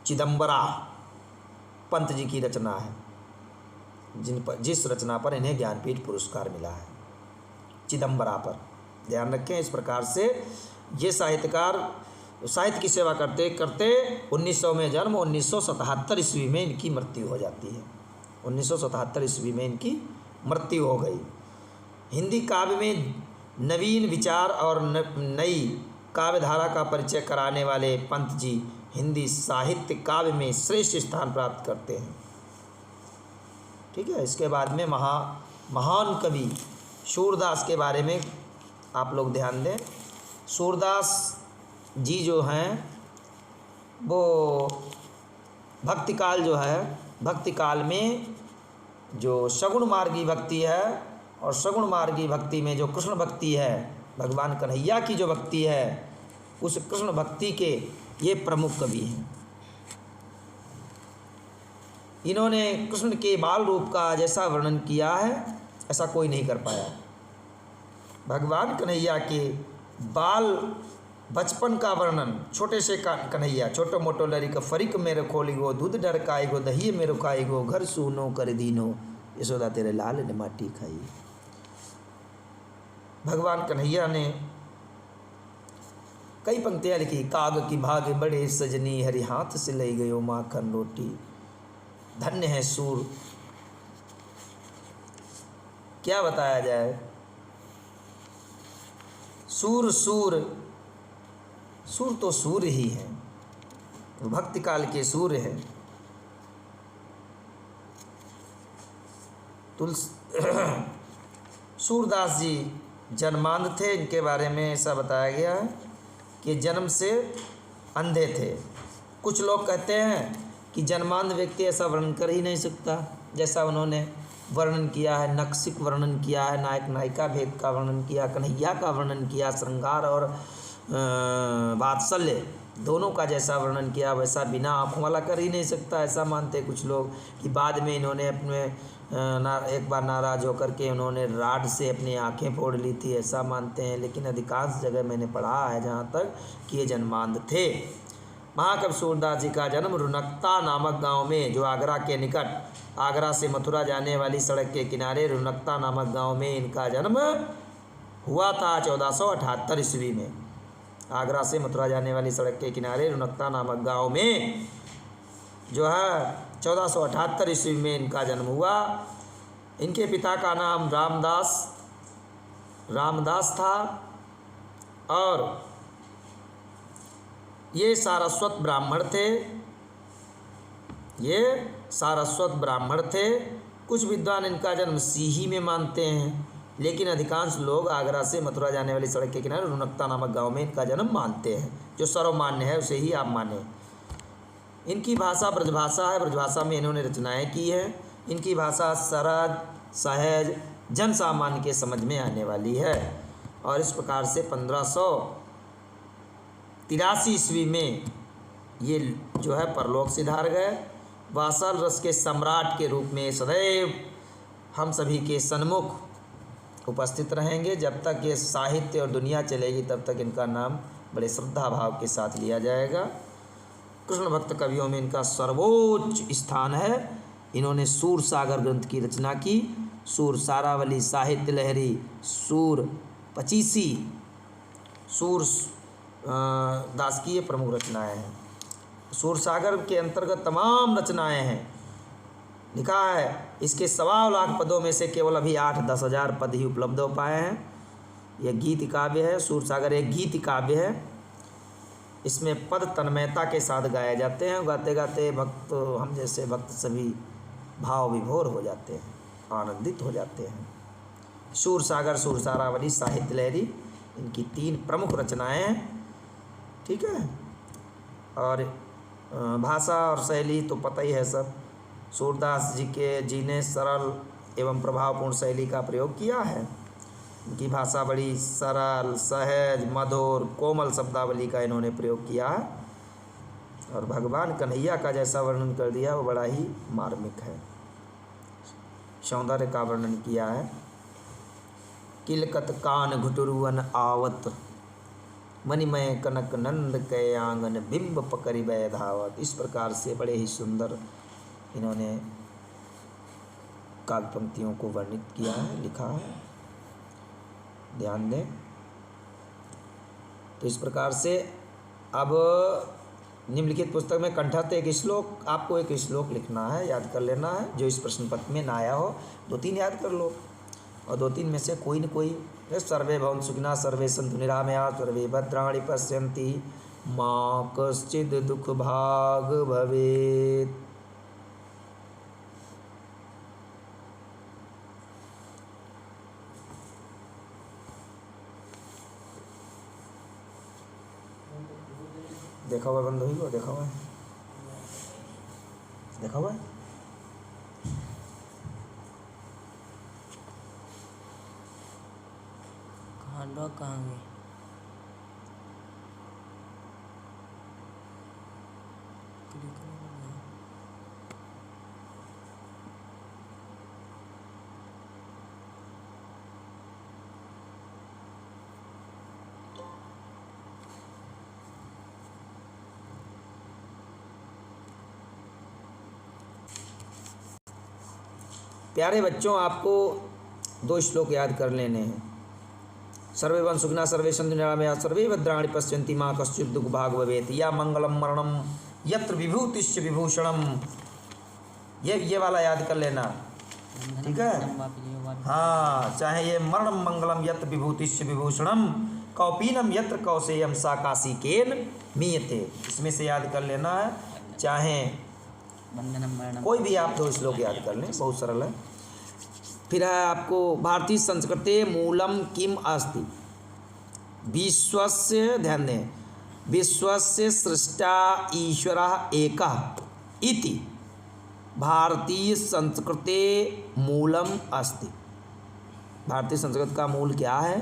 Speaker 1: चिदंबरा पंत जी की रचना है, जिस रचना पर इन्हें ज्ञानपीठ पुरस्कार मिला है, चिदंबरा पर। ध्यान रखें। इस प्रकार से ये साहित्यकार साहित्य की सेवा करते करते 1900 में जन्म, 1977 ईस्वी में इनकी मृत्यु हो जाती है। 1977 ईस्वी में इनकी मृत्यु हो गई। हिंदी काव्य में नवीन विचार और नई काव्यधारा का परिचय कराने वाले पंत जी हिंदी साहित्य काव्य में श्रेष्ठ स्थान प्राप्त करते हैं। ठीक है। इसके बाद में महान कवि सूरदास के बारे में आप लोग ध्यान दें। सूरदास जी जो हैं वो भक्ति काल जो है, भक्ति काल में जो सगुण मार्गी भक्ति है और सगुण मार्गी भक्ति में जो कृष्ण भक्ति है, भगवान कन्हैया की जो भक्ति है, उस कृष्ण भक्ति के ये प्रमुख कवि हैं। इन्होंने कृष्ण के बाल रूप का जैसा वर्णन किया है ऐसा कोई नहीं कर पाया। भगवान कन्हैया के बाल बचपन का वर्णन, छोटे से कन्हैया छोटो मोटो लरी का फरीक मेरे खोली गो, दूध ढरकाई गो, दही मेरे खाई गो, घर सूनो कर दीनो, यशोदा तेरे लाल ने माटी खाई। भगवान कन्हैया ने कई पंक्तियाँ लिखी। काग की भाग बड़े सजनी, हरि हाथ से ले गयो माखन रोटी, धन्य है सूर। क्या बताया जाए। सूर सूर सूर तो सूर ही है, भक्ति काल के सूर्य हैं। सूरदास जी जन्मांध थे। इनके बारे में ऐसा बताया गया है कि जन्म से अंधे थे। कुछ लोग कहते हैं कि जन्मांध व्यक्ति ऐसा वर्णन कर ही नहीं सकता जैसा उन्होंने वर्णन किया है। नक्सिक वर्णन किया है, नायक नायिका भेद का वर्णन किया, कन्हैया का वर्णन किया, श्रृंगार और वात्सल्य दोनों का जैसा वर्णन किया वैसा बिना आँखों वाला कर ही नहीं सकता। ऐसा मानते कुछ लोग कि बाद में इन्होंने अपने एक बार नाराज होकर के उन्होंने राड से अपनी आंखें फोड़ ली थी, ऐसा मानते हैं। लेकिन अधिकांश जगह मैंने पढ़ा है जहाँ तक कि ये जन्मांध थे। महाकवि सूरदास जी का जन्म रुनकता नामक गांव में, जो आगरा के निकट, आगरा से मथुरा जाने वाली सड़क के किनारे रुनकता नामक गांव में इनका जन्म हुआ था 1478 ईस्वी में। आगरा से मथुरा जाने वाली सड़क के किनारे रुनकता नामक गांव में जो है 1478 ईस्वी में इनका जन्म हुआ। इनके पिता का नाम रामदास था और ये सारस्वत ब्राह्मण थे। कुछ विद्वान इनका जन्म सीही में मानते हैं, लेकिन अधिकांश लोग आगरा से मथुरा जाने वाली सड़क के किनारे रुनकता नामक गांव में इनका जन्म मानते हैं। जो सर्वमान्य है उसे ही आप माने। इनकी भाषा ब्रजभाषा है। ब्रजभाषा में इन्होंने रचनाएं की हैं। इनकी भाषा सरल, सहज, जन सामान्य के समझ में आने वाली है। और इस प्रकार से 1583 ईस्वी में ये जो है परलोक सिधार गए। वात्सल रस के सम्राट के रूप में सदैव हम सभी के सन्मुख उपस्थित रहेंगे। जब तक ये साहित्य और दुनिया चलेगी तब तक इनका नाम बड़े श्रद्धा भाव के साथ लिया जाएगा। कृष्ण भक्त कवियों में इनका सर्वोच्च स्थान है। इन्होंने सूर सागर ग्रंथ की रचना की। सूर सारावली, साहित्य लहरी, सूर पचीसी, सूर दास की ये प्रमुख रचनाएं हैं। सूर सागर के अंतर्गत तमाम रचनाएं हैं। लिखा है इसके 1.25 लाख पदों में से केवल अभी 8-10 हज़ार पद ही उपलब्ध हो पाए हैं। यह गीत काव्य है। सूर सागर एक गीत काव्य है। इसमें पद तन्मयता के साथ गाए जाते हैं। गाते गाते भक्त, हम जैसे भक्त सभी भाव विभोर हो जाते हैं, आनंदित हो जाते हैं। सूर सागर, सूर सारावली, साहित्य लहरी, इनकी 3 प्रमुख रचनाएं हैं। ठीक है। और भाषा और शैली तो पता ही है सब। सूरदास जी ने सरल एवं प्रभावपूर्ण शैली का प्रयोग किया है। इनकी भाषा बड़ी सरल, सहज, मधुर, कोमल शब्दावली का इन्होंने प्रयोग किया है। और भगवान कन्हैया का जैसा वर्णन कर दिया वो बड़ा ही मार्मिक है। सौंदर्य का वर्णन किया है। किलकत कान घुटुरुअन आवत, मणिमय कनक नंद के आंगन, बिंब पकड़ी बै धावत। इस प्रकार से बड़े ही सुंदर इन्होंने काव्य पंक्तियों को वर्णित किया है, लिखा है। ध्यान दें। तो इस प्रकार से अब निम्नलिखित पुस्तक में कंठस्थ एक श्लोक, आपको एक श्लोक लिखना है, याद कर लेना है। जो इस प्रश्न पत्र में ना आया हो 2-3 याद कर लो, और 2-3 में से कोई न कोई। सर्वे भवन्तु सुखिनः, सर्वे सन्तु निरामयाः, सर्वे भद्राणि पश्यन्ति मा कश्चित् दुःख भाग् भवेत्। देखा हुआ बंधु को, देखा हुआ है।
Speaker 2: खांडवा कहाँ गए?
Speaker 1: प्यारे बच्चों, आपको 2 श्लोक याद कर लेने हैं। सर्वे भवन्तु सुखिनः, सर्वे सन्तु निरामयाः, सर्वे भद्राणि पश्यन्ति मा कश्चित् दुःख भाग् भवेत्। या मंगलम मरणम यत्र विभूतिश्च विभूषणम। ये वाला याद कर लेना। ठीक है। हाँ, चाहे ये मरणम मंगलम यत्र विभूतिश्च विभूषणम, कौपीनम यत्र कौसेयम सा काशिकेन मीयते। इसमें से याद कर लेना है, चाहे
Speaker 2: बंधनम मरणम।
Speaker 1: कोई भी आप 2 श्लोक याद कर लें, बहुत सरल है। फिर है आपको भारतीय संस्कृते मूलम किम अस्ति। विश्वस्य, ध्यान दें, विश्वस्य सृष्टा ईश्वरः एकः इति भारतीय संस्कृते मूलम अस्ति। भारतीय संस्कृत का मूल क्या है?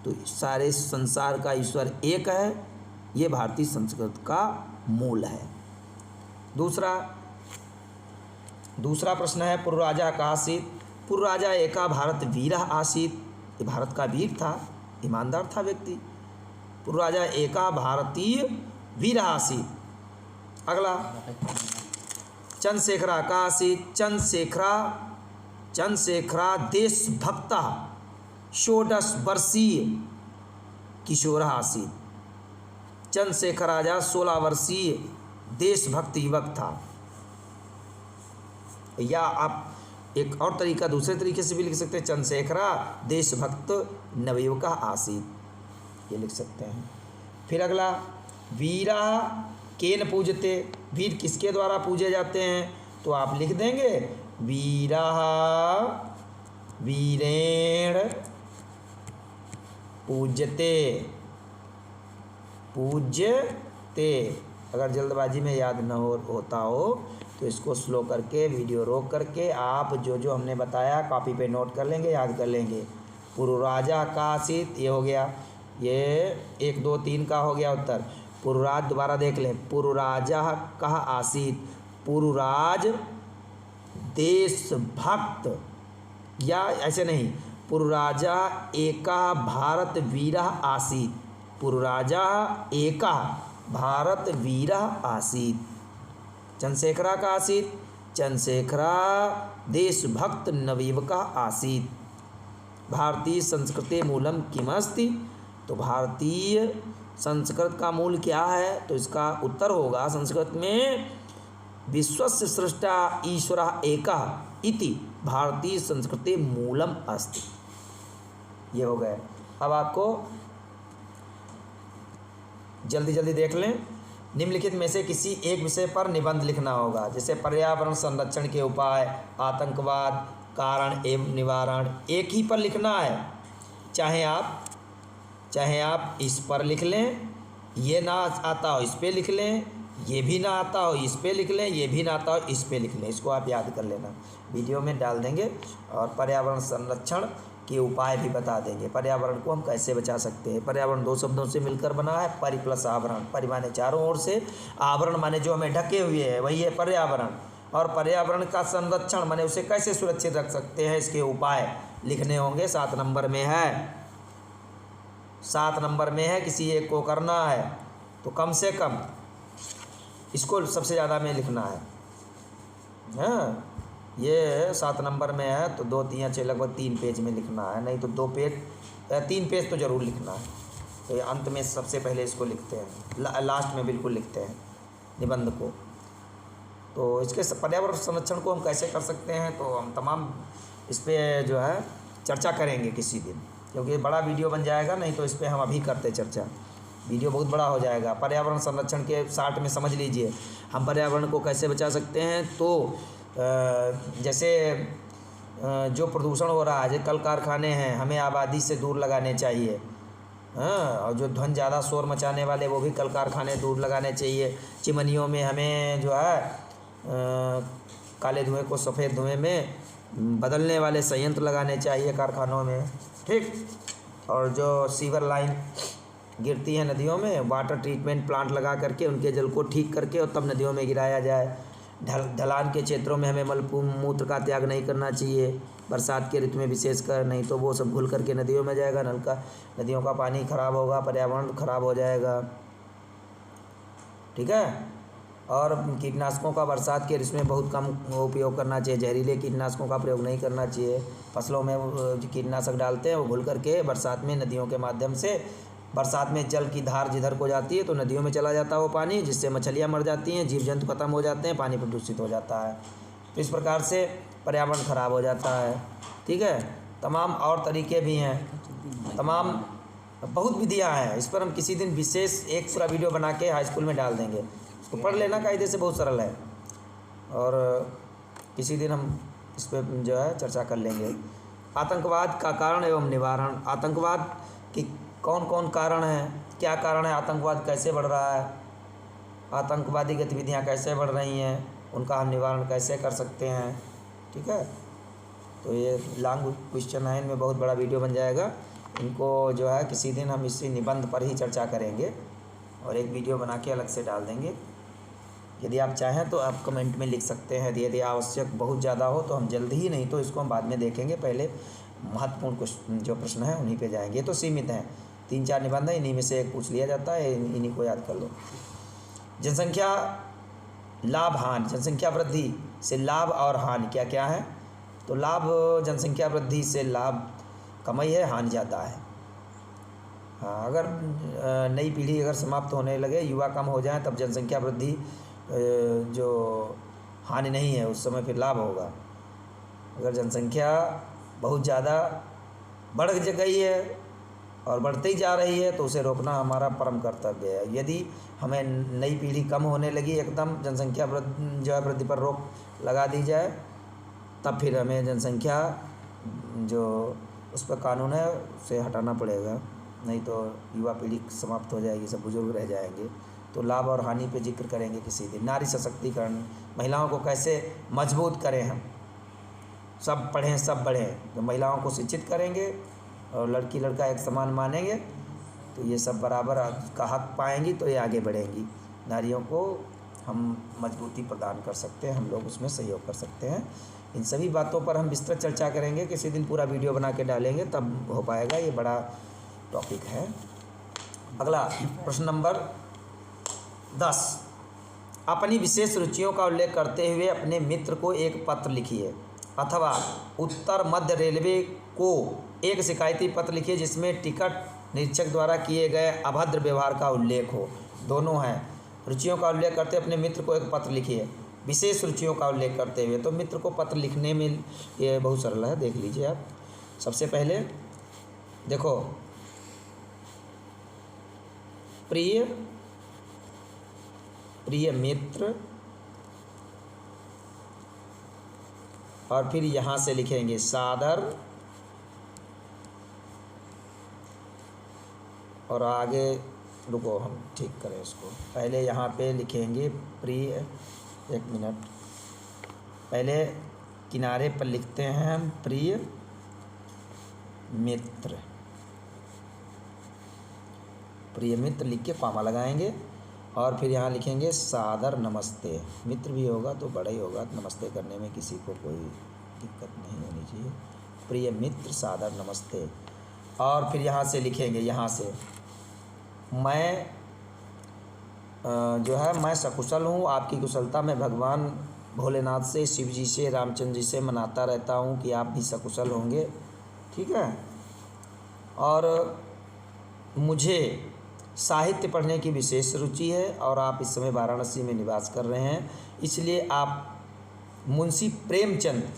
Speaker 1: तो सारे संसार का ईश्वर एक है, ये भारतीय संस्कृत का मूल है। दूसरा प्रश्न है पूर्व राजा का आसीत। पूर्व राजा एका भारत वीरः आसीत। ये भारत का वीर था, ईमानदार था व्यक्ति। पूर्व राजा एका भारतीय वीरः आसीत। अगला चंद्रशेखरा का आसीत। चंद्रशेखरा देशभक्ता 16 वर्षीय किशोर आसीत। चंद्रशेखर राजा 16 वर्षीय देशभक्त युवक था। या आप एक और तरीका, दूसरे तरीके से भी लिख सकते हैं, चंद्रशेखरा देशभक्त नवयुवका आसीत, ये लिख सकते हैं। फिर अगला वीरा केन पूजते। वीर किसके द्वारा पूजे जाते हैं? तो आप लिख देंगे वीरा वीरेण पूज्यते। अगर जल्दबाजी में याद न होता हो तो इसको स्लो करके, वीडियो रोक करके आप जो जो हमने बताया कॉपी पे नोट कर लेंगे, याद कर लेंगे। पूर्व राजा का आसीत, ये हो गया, ये 1 2 3 का हो गया उत्तर। पूर्वराज दोबारा देख लें, पूर्व राजा कहा आसीत, पूर्वराज देशभक्त, या ऐसे नहीं, पूर्व राजा एका भारत वीरः आसीत। पूर्व राजा एका भारत वीरः आसीत। चंद्रशेखरा का आसीत, चंद्रशेखरा देशभक्त नवयुवका आसीत। भारतीय संस्कृते मूलम किमस्ति। तो भारतीय संस्कृत का मूल क्या है? तो इसका उत्तर होगा संस्कृत में विश्वस्य सृष्टा ईश्वरः एकः इति भारतीय संस्कृते मूलम अस्ति। ये हो गए। अब आपको जल्दी जल्दी देख लें, निम्नलिखित में से किसी एक विषय पर निबंध लिखना होगा। जैसे पर्यावरण संरक्षण के उपाय, आतंकवाद, कारण एवं निवारण, एक ही पर लिखना है। चाहे आप इस पर लिख लें, ये ना आता हो इस पे लिख लें, ये भी ना आता हो इस पे लिख लें, ये भी ना आता हो इस पे लिख लें। इसको आप याद कर लेना, वीडियो में डाल देंगे। और पर्यावरण संरक्षण के उपाय भी बता देंगे। पर्यावरण को हम कैसे बचा सकते हैं। पर्यावरण 2 शब्दों से मिलकर बना है, परि प्लस आवरण। परि माने चारों ओर से, आवरण माने जो हमें ढके हुए है, वही है पर्यावरण। और पर्यावरण का संरक्षण माने उसे कैसे सुरक्षित रख सकते हैं, इसके उपाय लिखने होंगे। 7 नंबर में है, 7 नंबर में है, किसी एक को करना है तो कम से कम इसको सबसे ज़्यादा में लिखना है। हाँ, ये 7 नंबर में है तो 2 3 6 लगभग 3 पेज में लिखना है, नहीं तो 2 पेज 3 पेज तो ज़रूर लिखना है। तो ये अंत में सबसे पहले इसको लिखते हैं, लास्ट में बिल्कुल लिखते हैं निबंध को। तो इसके पर्यावरण संरक्षण को हम कैसे कर सकते हैं, तो हम तमाम इस पर जो है चर्चा करेंगे किसी दिन, क्योंकि बड़ा वीडियो बन जाएगा। नहीं तो इस पर हम अभी करते चर्चा, वीडियो बहुत बड़ा हो जाएगा। पर्यावरण संरक्षण के शार्ट में समझ लीजिए, हम पर्यावरण को कैसे बचा सकते हैं। तो जैसे जो प्रदूषण हो रहा है, जो कल कारखाने हैं, हमें आबादी से दूर लगाने चाहिए। हाँ, और जो ध्वनि ज़्यादा शोर मचाने वाले, वो भी कल कारखाने दूर लगाने चाहिए। चिमनियों में हमें जो है काले धुएँ को सफ़ेद धुएँ में बदलने वाले संयंत्र लगाने चाहिए कारखानों में, ठीक। और जो सीवर लाइन गिरती है नदियों में, वाटर ट्रीटमेंट प्लांट लगा करके उनके जल को ठीक करके और तब नदियों में गिराया जाए। ढलान के क्षेत्रों में हमें मूत्र का त्याग नहीं करना चाहिए, बरसात के ऋतु में विशेषकर, नहीं तो वो सब घुल करके नदियों में जाएगा, नदियों का पानी खराब होगा, पर्यावरण खराब हो जाएगा, ठीक है। और कीटनाशकों का बरसात के ऋतु में बहुत कम उपयोग करना चाहिए, जहरीले कीटनाशकों का प्रयोग नहीं करना चाहिए। फसलों में जो कीटनाशक डालते हैं वो घुल करके बरसात में नदियों के माध्यम से, बरसात में जल की धार जिधर को जाती है तो नदियों में चला जाता है वो पानी, जिससे मछलियाँ मर जाती हैं, जीव जंतु खत्म हो जाते हैं, पानी प्रदूषित हो जाता है। तो इस प्रकार से पर्यावरण खराब हो जाता है, ठीक है। तमाम और तरीके भी हैं, तमाम बहुत विधियाँ हैं, इस पर हम किसी दिन विशेष एक पूरा वीडियो बना के हाई स्कूल में डाल देंगे, उसको पढ़ लेना, कायदे से बहुत सरल है। और किसी दिन हम इस पर जो है चर्चा कर लेंगे। आतंकवाद का कारण एवं निवारण। आतंकवाद की कौन कौन कारण हैं, क्या कारण है, आतंकवाद कैसे बढ़ रहा है, आतंकवादी गतिविधियां कैसे बढ़ रही हैं, उनका हम निवारण कैसे कर सकते हैं। ठीक है, तो ये लॉन्ग क्वेश्चन है, इनमें बहुत बड़ा वीडियो बन जाएगा। इनको जो है किसी दिन हम इसी निबंध पर ही चर्चा करेंगे और एक वीडियो बना के अलग से डाल देंगे। यदि आप चाहें तो आप कमेंट में लिख सकते हैं, यदि आवश्यक बहुत ज़्यादा हो तो हम जल्द ही, नहीं तो इसको हम बाद में देखेंगे। पहले महत्वपूर्ण क्वेश्चन जो प्रश्न है उन्हीं पे जाएंगे। तो सीमित हैं, 3-4 निबंध है, इन्हीं में से एक पूछ लिया जाता है, इन्हीं को याद कर लो। जनसंख्या लाभ हानि। जनसंख्या वृद्धि से लाभ और हानि क्या क्या है? तो लाभ, जनसंख्या वृद्धि से लाभ कमाई है, हानि ज़्यादा है। हाँ, अगर नई पीढ़ी अगर समाप्त होने लगे, युवा कम हो जाएं, तब जनसंख्या वृद्धि जो हानि नहीं है, उस समय फिर लाभ होगा। अगर जनसंख्या बहुत ज़्यादा बढ़ गई है और बढ़ती जा रही है तो उसे रोकना हमारा परम कर्तव्य है। यदि हमें नई पीढ़ी कम होने लगी, एकदम जनसंख्या वृद्धि पर रोक लगा दी जाए, तब फिर हमें जनसंख्या जो उस पर कानून है उसे हटाना पड़ेगा, नहीं तो युवा पीढ़ी समाप्त हो जाएगी, सब बुजुर्ग रह जाएंगे। तो लाभ और हानि पे जिक्र करेंगे किसी दिन। नारी सशक्तिकरण, महिलाओं को कैसे मजबूत करें हम, सब पढ़ें सब बढ़ें। जब महिलाओं को शिक्षित करेंगे और लड़की लड़का एक समान मानेंगे तो ये सब बराबर का हक पाएंगी, तो ये आगे बढ़ेंगी। नारियों को हम मजबूती प्रदान कर सकते हैं, हम लोग उसमें सहयोग कर सकते हैं। इन सभी बातों पर हम विस्तृत चर्चा करेंगे, किसी दिन पूरा वीडियो बना के डालेंगे, तब हो पाएगा। ये बड़ा टॉपिक है। अगला प्रश्न नंबर 10। अपनी विशेष रुचियों का उल्लेख करते हुए अपने मित्र को एक पत्र लिखिए, अथवा उत्तर मध्य रेलवे को एक शिकायती पत्र लिखिए जिसमें टिकट निरीक्षक द्वारा किए गए अभद्र व्यवहार का उल्लेख हो। दोनों हैं। रुचियों का उल्लेख करते अपने मित्र को एक पत्र लिखिए, विशेष रुचियों का उल्लेख करते हुए। तो मित्र को पत्र लिखने में ये बहुत सरल है, देख लीजिए आप। सबसे पहले देखो, प्रिय मित्र, और फिर यहाँ से लिखेंगे सादर, और आगे रुको हम ठीक करें इसको। पहले यहाँ पे लिखेंगे प्रिय, एक मिनट, पहले किनारे पर लिखते हैं हम प्रिय मित्र। प्रिय मित्र लिख के कॉमा लगाएंगे और फिर यहाँ लिखेंगे सादर नमस्ते। मित्र भी होगा तो बड़ा ही होगा, नमस्ते करने में किसी को कोई दिक्कत नहीं होनी चाहिए। प्रिय मित्र सादर नमस्ते। और फिर यहाँ से लिखेंगे, यहाँ से मैं जो है मैं सकुशल हूँ, आपकी कुशलता मैं भगवान भोलेनाथ से, शिव जी से, रामचंद्र जी से मनाता रहता हूँ कि आप भी सकुशल होंगे। ठीक है। और मुझे साहित्य पढ़ने की विशेष रुचि है और आप इस समय वाराणसी में निवास कर रहे हैं, इसलिए आप मुंशी प्रेमचंद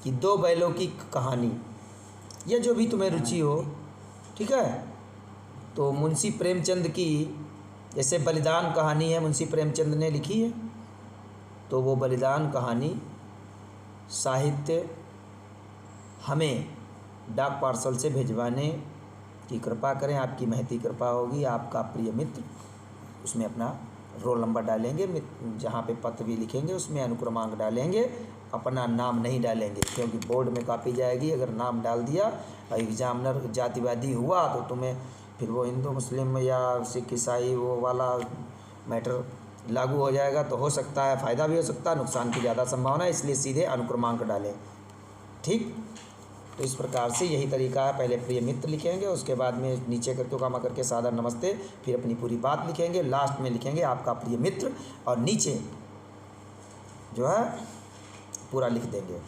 Speaker 1: की 2 बैलों की कहानी, या जो भी तुम्हें रुचि हो, ठीक है, तो मुंशी प्रेमचंद की, जैसे बलिदान कहानी है मुंशी प्रेमचंद ने लिखी है, तो वो बलिदान कहानी साहित्य हमें डाक पार्सल से भिजवाने की कृपा करें। आपकी महती कृपा होगी। आपका प्रिय मित्र उसमें अपना रोल नंबर डालेंगे, जहाँ पे पत्र भी लिखेंगे उसमें अनुक्रमांक डालेंगे, अपना नाम नहीं डालेंगे, क्योंकि बोर्ड में कॉपी जाएगी। अगर नाम डाल दिया और एग्जामिनर जातिवादी हुआ तो तुम्हें फिर वो हिंदू मुस्लिम या सिख ईसाई वो वाला मैटर लागू हो जाएगा, तो हो सकता है फ़ायदा भी हो सकता है, नुकसान की ज़्यादा संभावना है, इसलिए सीधे अनुक्रमांक डालें। ठीक, तो इस प्रकार से यही तरीका है। पहले प्रिय मित्र लिखेंगे, उसके बाद में नीचे करके कामा करके सादर नमस्ते, फिर अपनी पूरी बात लिखेंगे, लास्ट में लिखेंगे आपका प्रिय मित्र, और नीचे जो है पूरा लिख देंगे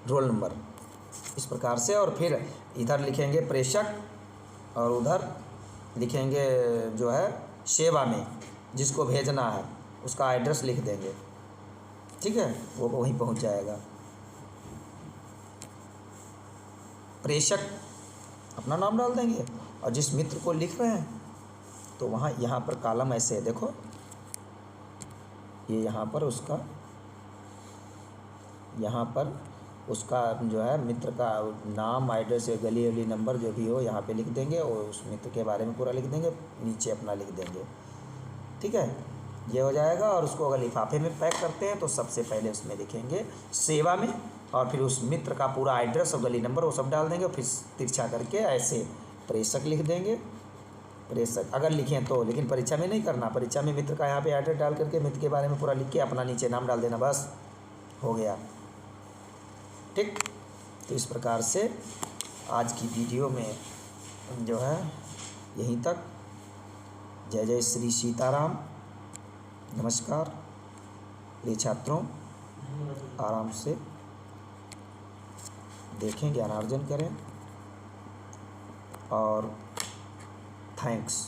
Speaker 1: रोल नंबर, इस प्रकार से। और फिर इधर लिखेंगे प्रेषक और उधर लिखेंगे जो है सेवा में जिसको भेजना है उसका एड्रेस लिख देंगे। ठीक है, वो वहीं पहुंच जाएगा। प्रेषक अपना नाम डाल देंगे, और जिस मित्र को लिख रहे हैं तो वहाँ यहाँ पर कॉलम ऐसे है, देखो ये यहाँ पर उसका जो है मित्र का नाम, एड्रेस या गली वली नंबर जो भी हो यहाँ पे लिख देंगे, और उस मित्र के बारे में पूरा लिख देंगे, नीचे अपना लिख देंगे। ठीक है, ये हो जाएगा। और उसको अगर लिफाफे में पैक करते हैं तो सबसे पहले उसमें लिखेंगे सेवा में, और फिर उस मित्र का पूरा एड्रेस और गली नंबर वो सब डाल देंगे, और फिर तिरछा करके ऐसे प्रेषक लिख देंगे। प्रेषक अगर लिखें तो, लेकिन परीक्षा में नहीं करना, परीक्षा में मित्र का यहाँ पे एड्रेस डाल करके मित्र के बारे में पूरा लिख के अपना नीचे नाम डाल देना, बस हो गया। ठीक, तो इस प्रकार से आज की वीडियो में जो है यहीं तक। जय जय श्री सीताराम। नमस्कार। प्रिय छात्रों, आराम से देखें, ज्ञानार्जन करें, और थैंक्स।